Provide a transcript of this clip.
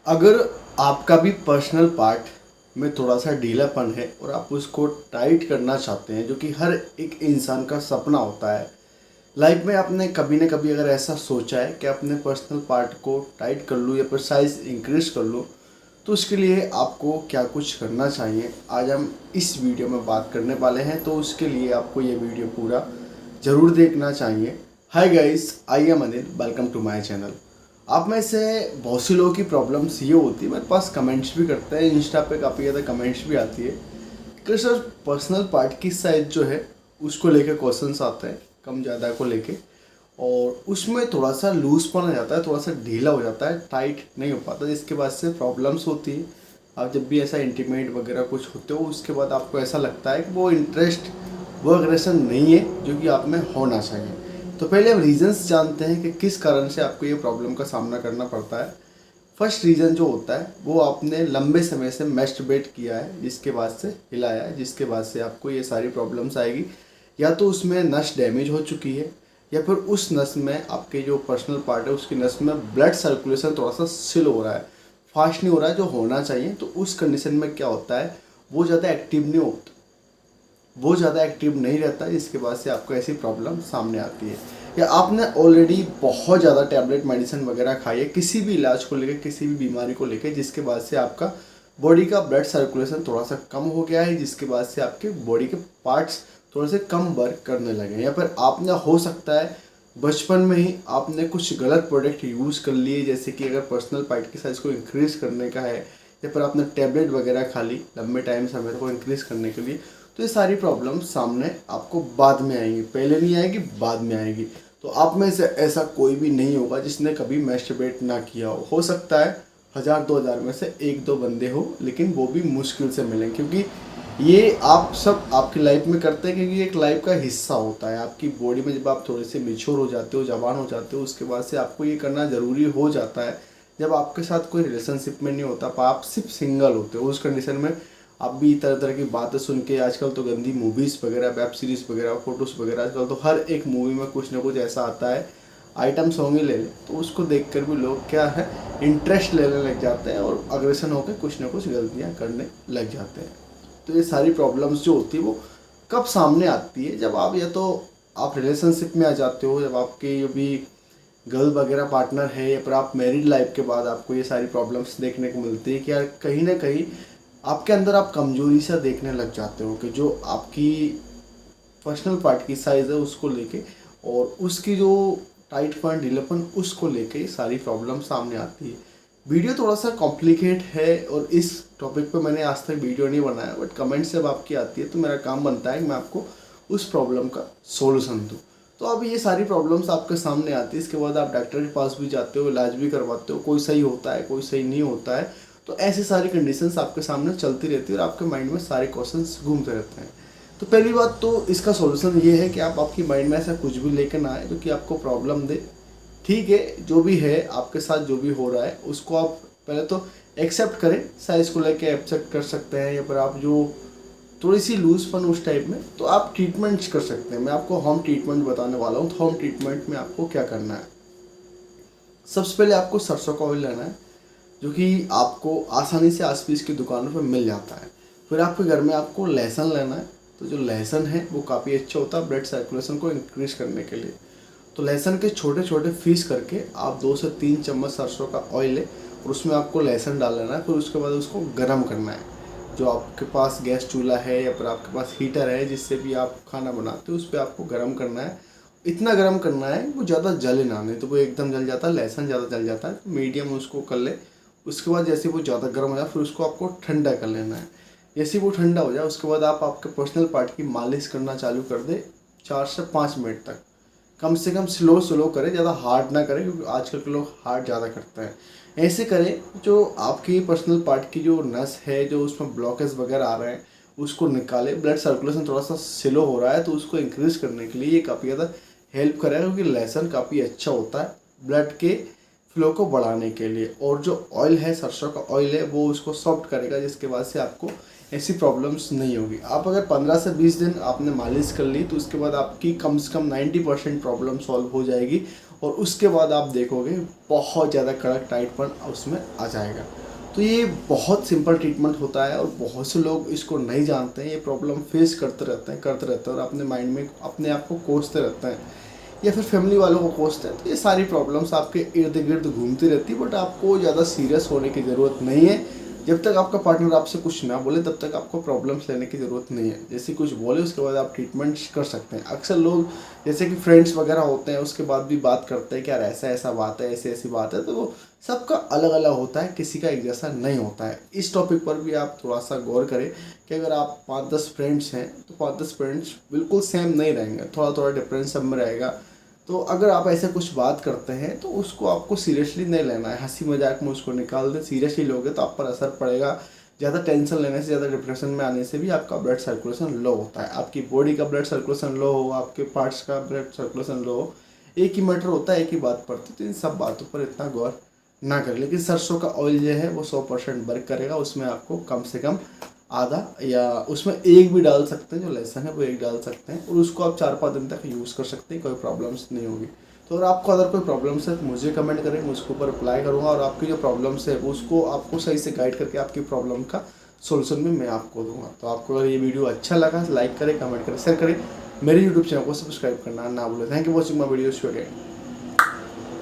अगर आपका भी पर्सनल पार्ट में थोड़ा सा ढीलापन है और आप उसको टाइट करना चाहते हैं, जो कि हर एक इंसान का सपना होता है लाइफ में, आपने कभी ना कभी अगर ऐसा सोचा है कि अपने पर्सनल पार्ट को टाइट कर लूँ या फिर साइज़ इंक्रीज कर लूँ, तो उसके लिए आपको क्या कुछ करना चाहिए आज हम इस वीडियो में बात करने वाले हैं। तो उसके लिए आपको ये वीडियो पूरा ज़रूर देखना चाहिए। Hi guys, I am Anil, welcome to my channel. आप में से बहुत सी लोगों की प्रॉब्लम्स ये होती है, मेरे पास कमेंट्स भी करते हैं, इंस्टा पे काफ़ी ज़्यादा कमेंट्स भी आती है कि सर पर्सनल पार्ट की साइज जो है उसको लेके क्वेश्चंस आते हैं कम ज़्यादा को लेके, और उसमें थोड़ा सा लूजपन आ जाता है, थोड़ा सा ढीला हो जाता है, टाइट नहीं हो पाता, जिसके बाद से प्रॉब्लम्स होती है। आप जब भी ऐसा इंटीमेट वगैरह कुछ होते हो उसके बाद आपको ऐसा लगता है कि वो इंटरेस्ट, वो अग्रेशन नहीं है जो कि आप में होना चाहिए। तो पहले हम रीजंस जानते हैं कि किस कारण से आपको ये प्रॉब्लम का सामना करना पड़ता है। फर्स्ट रीज़न जो होता है वो आपने लंबे समय से मैस्टरबेट किया है, जिसके बाद से हिलाया है, जिसके बाद से आपको ये सारी प्रॉब्लम्स आएगी। या तो उसमें नस डैमेज हो चुकी है, या फिर उस नस में आपके जो पर्सनल पार्ट है उसकी नस में ब्लड सर्कुलेशन थोड़ा सा स्लो हो रहा है, फास्ट नहीं हो रहा है जो होना चाहिए। तो उस कंडीशन में क्या होता है, वो ज़्यादा एक्टिव नहीं होता, वो ज़्यादा एक्टिव नहीं रहता, इसके बाद से आपको ऐसी प्रॉब्लम सामने आती है। या आपने ऑलरेडी बहुत ज़्यादा टैबलेट मेडिसिन वगैरह खाई है किसी भी इलाज को लेकर, किसी भी बीमारी को लेकर, जिसके बाद से आपका बॉडी का ब्लड सर्कुलेशन थोड़ा सा कम हो गया है, जिसके बाद से आपके बॉडी के पार्ट्स थोड़े से कम वर्क करने लगे। या फिर आपने हो सकता है बचपन में ही आपने कुछ गलत प्रोडक्ट यूज़ कर लिए, जैसे कि अगर पर्सनल पार्ट की साइज़ को इंक्रीज़ करने का है, या फिर आपने टैबलेट वगैरह खा ली लंबे टाइम से समय को इंक्रीज़ करने के लिए, तो ये सारी प्रॉब्लम सामने आपको बाद में आएंगी, पहले नहीं आएगी, बाद में आएगी। तो आप में से ऐसा कोई भी नहीं होगा जिसने कभी मैस्टरबेट ना किया हो सकता है 1000-2000 में से एक दो बंदे हो, लेकिन वो भी मुश्किल से मिलें, क्योंकि ये आप सब आपकी लाइफ में करते हैं, क्योंकि एक लाइफ का हिस्सा होता है आपकी बॉडी में। जब आप थोड़े से मेच्योर हो जाते हो, जवान हो जाते हो, उसके बाद से आपको ये करना ज़रूरी हो जाता है। जब आपके साथ कोई रिलेशनशिप में नहीं होता, आप सिर्फ सिंगल होते हो, उस कंडीशन में आप भी तरह तरह की बातें सुन के, आजकल तो गंदी मूवीज़ वगैरह, वेब सीरीज़ वगैरह, फोटोज़ वगैरह, आजकल तो हर एक मूवी में कुछ ना कुछ ऐसा आता है, आइटम सॉन्ग ही ले लें, तो उसको देखकर भी लोग क्या है, इंटरेस्ट लेने लग जाते हैं और अग्रेशन होकर कुछ ना कुछ गलतियाँ करने लग जाते हैं। तो ये सारी प्रॉब्लम्स जो होती है वो कब सामने आती है, जब आप या तो आप रिलेशनशिप में आ जाते हो, जब आपके जो भी गर्ल वगैरह पार्टनर है, या फिर आप मैरिड लाइफ के बाद आपको ये सारी प्रॉब्लम्स देखने को मिलती है कि यार कहीं ना कहीं आपके अंदर आप कमजोरी सा देखने लग जाते हो, कि जो आपकी पर्सनल पार्ट की साइज़ है उसको लेके, और उसकी जो टाइट पन, ढीलापन, उसको लेके ये सारी प्रॉब्लम सामने आती है। वीडियो थोड़ा सा कॉम्प्लिकेट है और इस टॉपिक पे मैंने आज तक वीडियो नहीं बनाया, बट कमेंट जब आपकी आती है तो मेरा काम बनता है कि मैं आपको उस प्रॉब्लम का सोल्यूशन दूँ। तो अब ये सारी प्रॉब्लम्स आपके सामने आती है, इसके बाद आप डॉक्टर के पास भी जाते हो, इलाज भी करवाते हो, कोई सही होता है, कोई सही नहीं होता है। तो ऐसी सारी कंडीशंस आपके सामने चलती रहती है और आपके माइंड में सारे क्वेश्चंस घूमते रहते हैं। तो पहली बात तो इसका सॉल्यूशन ये है कि आप आपकी माइंड में ऐसा कुछ भी लेकर ना आए जो कि आपको प्रॉब्लम दे। ठीक है, जो भी है आपके साथ, जो भी हो रहा है उसको आप पहले तो एक्सेप्ट करें, साइज को लेके एक्सेप्ट कर सकते हैं, या फिर आप जो थोड़ी सी लूजपन उस टाइप में, तो आप ट्रीटमेंट्स कर सकते हैं। मैं आपको होम ट्रीटमेंट बताने वाला हूँ। तो होम ट्रीटमेंट में आपको क्या करना है, सबसे पहले आपको सरसों का ऑयल लेना है, जो कि आपको आसानी से आसपास की दुकानों पर मिल जाता है। फिर आपके घर में आपको लहसुन लेना है, तो जो लहसुन है वो काफ़ी अच्छा होता है ब्लड सर्कुलेशन को इंक्रीज करने के लिए। तो लहसुन के छोटे छोटे पीस करके आप 2 से 3 चम्मच सरसों का ऑयल है और उसमें आपको लहसुन डाल लेना है। फिर उसके बाद उसको गर्म करना है। जो आपके पास गैस चूल्हा है या फिर आपके पास हीटर है जिससे भी आप खाना बनाते हो, उस पर आपको गर्म करना है। इतना गर्म करना है वो ज़्यादा जले ना, नहीं तो वो एकदम जल जाता है, लहसुन ज़्यादा जल जाता है। तो मीडियम उसको कर ले। उसके बाद जैसे वो ज़्यादा गर्म हो जाए फिर उसको आपको ठंडा कर लेना है। जैसे वो ठंडा हो जाए उसके बाद आप आपके पर्सनल पार्ट की मालिश करना चालू कर दे 4 से 5 मिनट तक। कम से कम स्लो स्लो करें, ज़्यादा हार्ड ना करें, क्योंकि आजकल के लोग हार्ड ज़्यादा करते हैं। ऐसे करें जो आपकी पर्सनल पार्ट की जो नस है, जो उसमें ब्लॉकेज वगैरह आ रहे हैं, उसको निकाले। ब्लड सर्कुलेशन थोड़ा सा स्लो हो रहा है तो उसको इंक्रीज करने के लिए ये काफ़ी ज़्यादा हेल्प करेगा, क्योंकि लहसुन काफ़ी अच्छा होता है ब्लड के फ्लो को बढ़ाने के लिए। और जो ऑयल है, सरसों का ऑयल है, वो उसको सॉफ्ट करेगा, जिसके बाद से आपको ऐसी प्रॉब्लम्स नहीं होगी। आप अगर 15 से 20 दिन आपने मालिश कर ली तो उसके बाद आपकी कम से कम 90% प्रॉब्लम सॉल्व हो जाएगी और उसके बाद आप देखोगे बहुत ज़्यादा कड़क टाइटपन उसमें आ जाएगा। तो ये बहुत सिंपल ट्रीटमेंट होता है और बहुत से लोग इसको नहीं जानते हैं, ये प्रॉब्लम फेस करते रहते हैं और अपने माइंड में अपने आप को कोसते रहते हैं या फिर फैमिली वालों को कोसते हैं। तो ये सारी प्रॉब्लम्स आपके इर्द गिर्द घूमती रहती है, बट आपको ज़्यादा सीरियस होने की ज़रूरत नहीं है। जब तक आपका पार्टनर आपसे कुछ ना बोले तब तक आपको प्रॉब्लम्स लेने की ज़रूरत नहीं है। जैसे कुछ बोले उसके बाद आप ट्रीटमेंट कर सकते हैं। अक्सर लोग जैसे कि फ्रेंड्स वगैरह होते हैं उसके बाद भी बात करते हैं कि यार ऐसा ऐसा बात है, ऐसी ऐसी बात है, तो वो सबका अलग अलग होता है, किसी का एक जैसा नहीं होता है। इस टॉपिक पर भी आप थोड़ा सा गौर करें कि अगर आप 5-10 फ्रेंड्स हैं तो 5-10 फ्रेंड्स बिल्कुल सेम नहीं रहेंगे, थोड़ा थोड़ा डिफरेंस सब में रहेगा। तो अगर आप ऐसे कुछ बात करते हैं तो उसको आपको सीरियसली नहीं लेना है, हंसी मजाक में उसको निकाल दें। सीरियसली लोगे तो आप पर असर पड़ेगा। ज़्यादा टेंशन लेने से, ज़्यादा डिप्रेशन में आने से भी आपका ब्लड सर्कुलेशन लो होता है। आपकी बॉडी का ब्लड सर्कुलेशन लो हो, आपके पार्ट्स का ब्लड सर्कुलेशन लो हो, एक ही मैटर होता है, एक ही बात पड़ती है। तो इन सब बातों पर इतना गौर ना करें। लेकिन सरसों का ऑयल जो है वो 100% वर्क करेगा। उसमें आपको कम से कम आधा या उसमें एक भी डाल सकते हैं, जो लहसुन है वो एक डाल सकते हैं और उसको आप 4-5 दिन तक यूज़ कर सकते हैं, कोई प्रॉब्लम्स नहीं होगी। तो अगर आपको कोई प्रॉब्लम्स है तो मुझे कमेंट करें, मैं उसके ऊपर रिप्लाई करूँगा और आपकी जो प्रॉब्लम्स है उसको आपको सही से गाइड करके आपकी प्रॉब्लम का सोल्यूशन भी मैं आपको दूंगा। तो आपको अगर ये वीडियो अच्छा लगा लाइक करें, कमेंट करें, शेयर करें, मेरे यूट्यूब चैनल को सब्सक्राइब करना ना भूलें। Thank you watching my video.